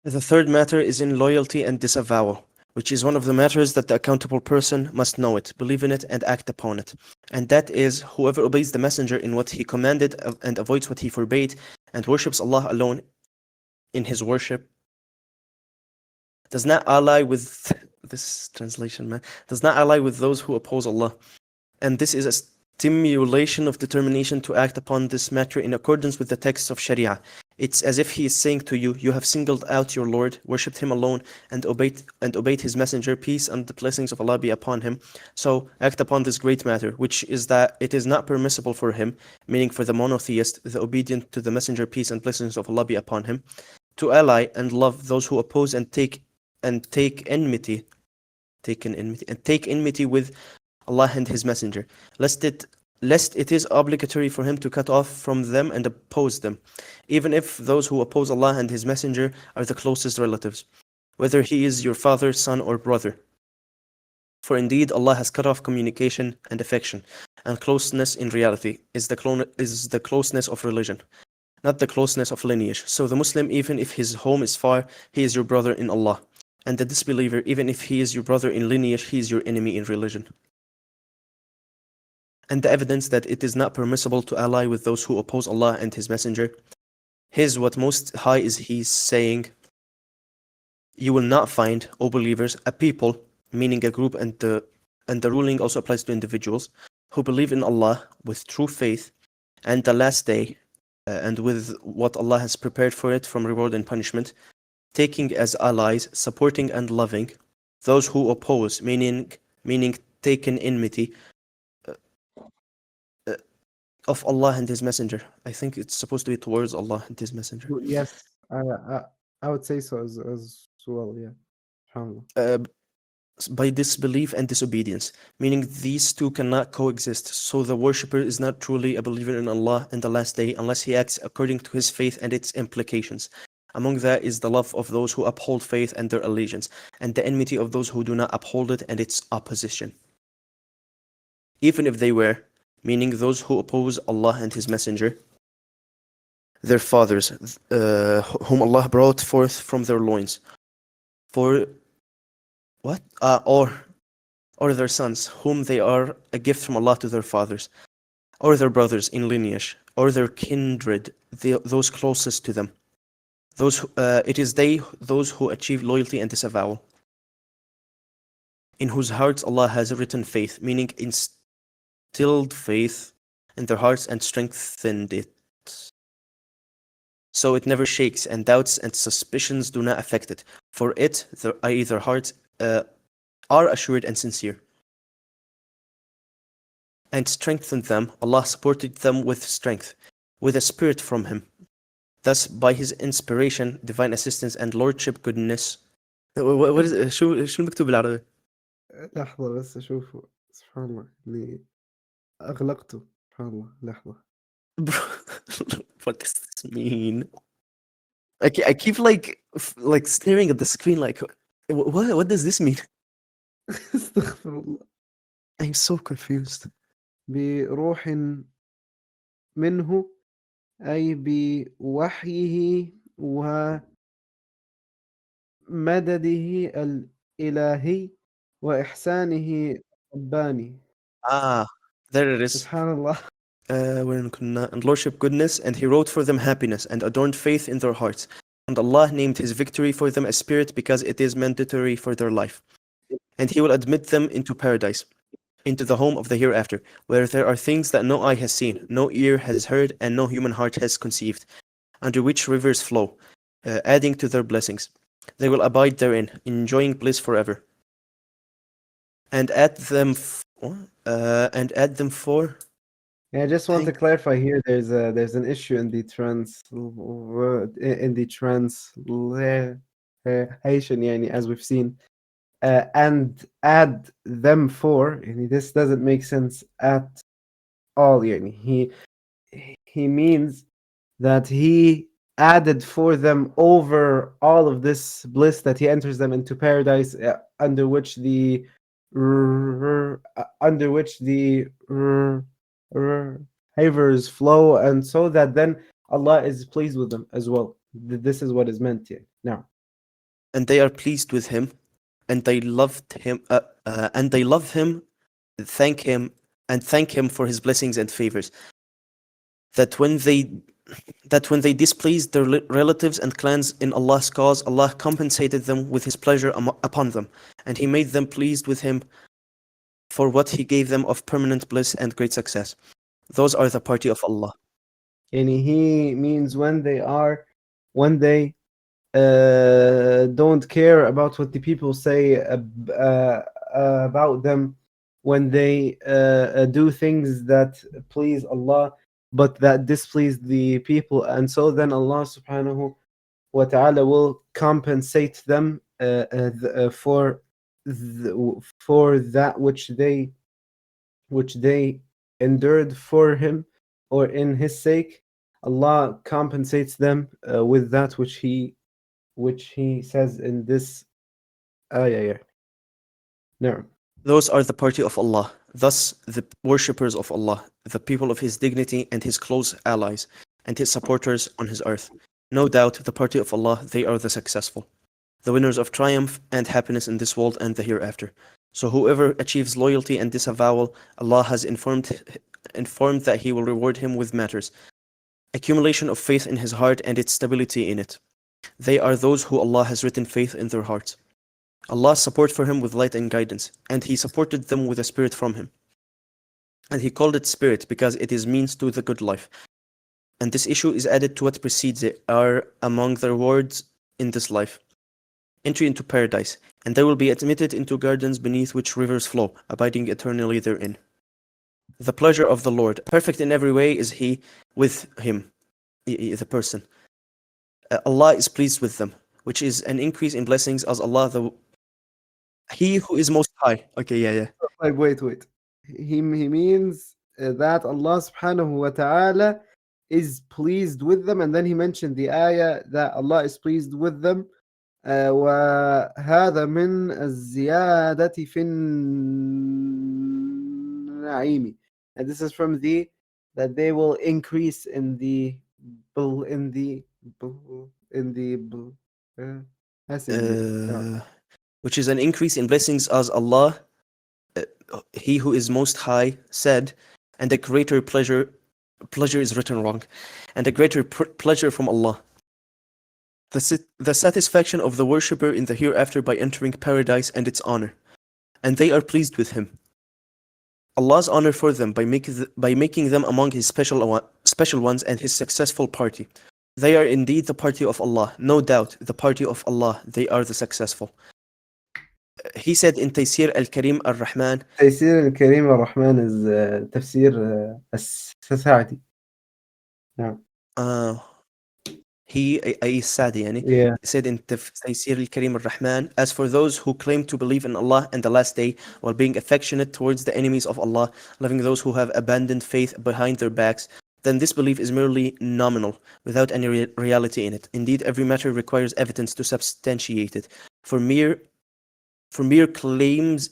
The third matter is in loyalty and disavowal, which is one of the matters that the accountable person must know it, believe in it, and act upon it. And that is, whoever obeys the messenger in what he commanded and avoids what he forbade, and worships Allah alone in his worship, does not ally with this translation, man, does not ally with those who oppose Allah. And this is a stimulation of determination to act upon this matter in accordance with the texts of Sharia. It's as if he is saying to you, you have singled out your Lord, worshipped him alone, and obeyed his messenger, peace and the blessings of Allah be upon him. So act upon this great matter, which is that it is not permissible for him, meaning for the monotheist, the obedient to the messenger, peace and blessings of Allah be upon him, to ally and love those who oppose and take enmity with Allah and his messenger, lest it is obligatory for him to cut off from them and oppose them, even if those who oppose Allah and his messenger are the closest relatives, whether he is your father, son, or brother. For indeed Allah has cut off communication and affection, and closeness in reality is the closeness of religion, not the closeness of lineage. So the Muslim, even if his home is far, he is your brother in Allah, and the disbeliever, even if he is your brother in lineage, he is your enemy in religion. And the evidence that it is not permissible to ally with those who oppose Allah and his messenger, here's what most high is he's saying, you will not find, O believers, a people, meaning a group, and the ruling also applies to individuals, who believe in Allah with true faith and the last day, and with what Allah has prepared for it from reward and punishment, taking as allies, supporting and loving those who oppose, meaning taken enmity of Allah and his messenger. I think it's supposed to be towards Allah and his messenger. Yes, I would say so as well. Yeah, SubhanAllah. By disbelief and disobedience, meaning these two cannot coexist. So the worshipper is not truly a believer in Allah and the last day unless he acts according to his faith and its implications. Among that is the love of those who uphold faith and their allegiance, and the enmity of those who do not uphold it and its opposition. Even if they were, meaning those who oppose Allah and his messenger, their fathers, whom Allah brought forth from their loins, for what? Or their sons, whom they are a gift from Allah to their fathers, or their brothers in lineage, or their kindred, those closest to them. It is those who achieve loyalty and disavowal, in whose hearts Allah has written faith, meaning instilled faith in their hearts and strengthened it, so it never shakes, and doubts and suspicions do not affect it, for it, i.e. their hearts, are assured and sincere. And strengthened them, Allah supported them with strength, with a spirit from Him. Thus, by His inspiration, divine assistance, and lordship goodness. What is شو المكتوب بالعربي؟ لحظة بس أشوفه. سبحان الله اللي أغلقته. سبحان الله لحظة. What does this mean? I keep like staring at the screen like, what does this mean? استغفر الله. I'm so confused. بروح منه أي بوحيه ومدده الإلهي وإحسانه الرباني. There it is. سبحان الله. And lordship goodness, and He wrote for them happiness and adorned faith in their hearts. And Allah named His victory for them a spirit because it is mandatory for their life. And He will admit them into paradise, into the home of the hereafter, where there are things that no eye has seen, no ear has heard, and no human heart has conceived, under which rivers flow, adding to their blessings. They will abide therein, enjoying bliss forever. And add them for. Yeah, I just want to clarify here. There's an issue in the translation, يعني, as we've seen, and add them for. يعني, this doesn't make sense at all. يعني. He means that He added for them over all of this bliss that He enters them into paradise, under which the rivers flow, and so that then Allah is pleased with them as well. This is what is meant here. Now, and they are pleased with him, and they love him, thank him for his blessings and favors. That when they displeased their relatives and clans in Allah's cause, Allah compensated them with His pleasure upon them, and He made them pleased with Him for what He gave them of permanent bliss and great success. Those are the party of Allah. And he means when they don't care about what the people say about them, when they do things that please Allah but that displease the people, and so then Allah subhanahu wa ta'ala will compensate them for that which they endured for him or in his sake. Allah compensates them with that which he says in this ayah. No. Those are the party of Allah, thus the worshippers of Allah, the people of His dignity and His close allies, and His supporters on His earth. No doubt, the party of Allah, they are the successful, the winners of triumph and happiness in this world and the hereafter. So whoever achieves loyalty and disavowal, Allah has informed that He will reward him with matters: accumulation of faith in his heart and its stability in it. They are those who Allah has written faith in their hearts. Allah support for him with light and guidance, and He supported them with a spirit from Him. And He called it spirit because it is means to the good life. And this issue is added to what precedes it, are among the rewards in this life: entry into paradise, and they will be admitted into gardens beneath which rivers flow, abiding eternally therein. The pleasure of the Lord, perfect in every way, is He with him, the person. Allah is pleased with them, which is an increase in blessings as Allah He who is most high. Okay, yeah. Like, wait. He means that Allah subhanahu wa ta'ala is pleased with them, and then he mentioned the ayah that Allah is pleased with them. وهذا من الزيادة في النعيم, and this is from that they will increase in the which is an increase in blessings as Allah, He who is most high, said, and a greater pleasure is written wrong, and a greater pleasure from Allah. The satisfaction of the worshipper in the hereafter by entering paradise and its honor, and they are pleased with him. Allah's honor for them by making them among His special ones and His successful party. They are indeed the party of Allah. No doubt, the party of Allah, they are the successful. He said in Taysīr al-Karim al-Rahman. Taysīr al-Karim al-Rahman is tafsir as-Sa'di. Sa'di, yeah. He said in Taysīr al-Karim al-Rahman, as for those who claim to believe in Allah and the last day, while being affectionate towards the enemies of Allah, loving those who have abandoned faith behind their backs, then this belief is merely nominal, without any reality in it. Indeed, every matter requires evidence to substantiate it. For mere claims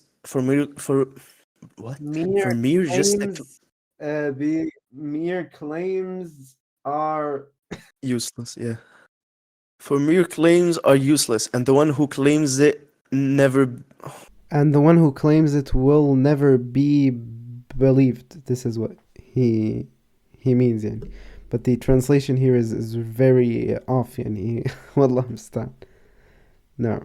are useless. Yeah. For mere claims are useless, and the one who claims it will never be believed. This is what he means, yani. But the translation here is very off, yani. Wallah musta'an. No.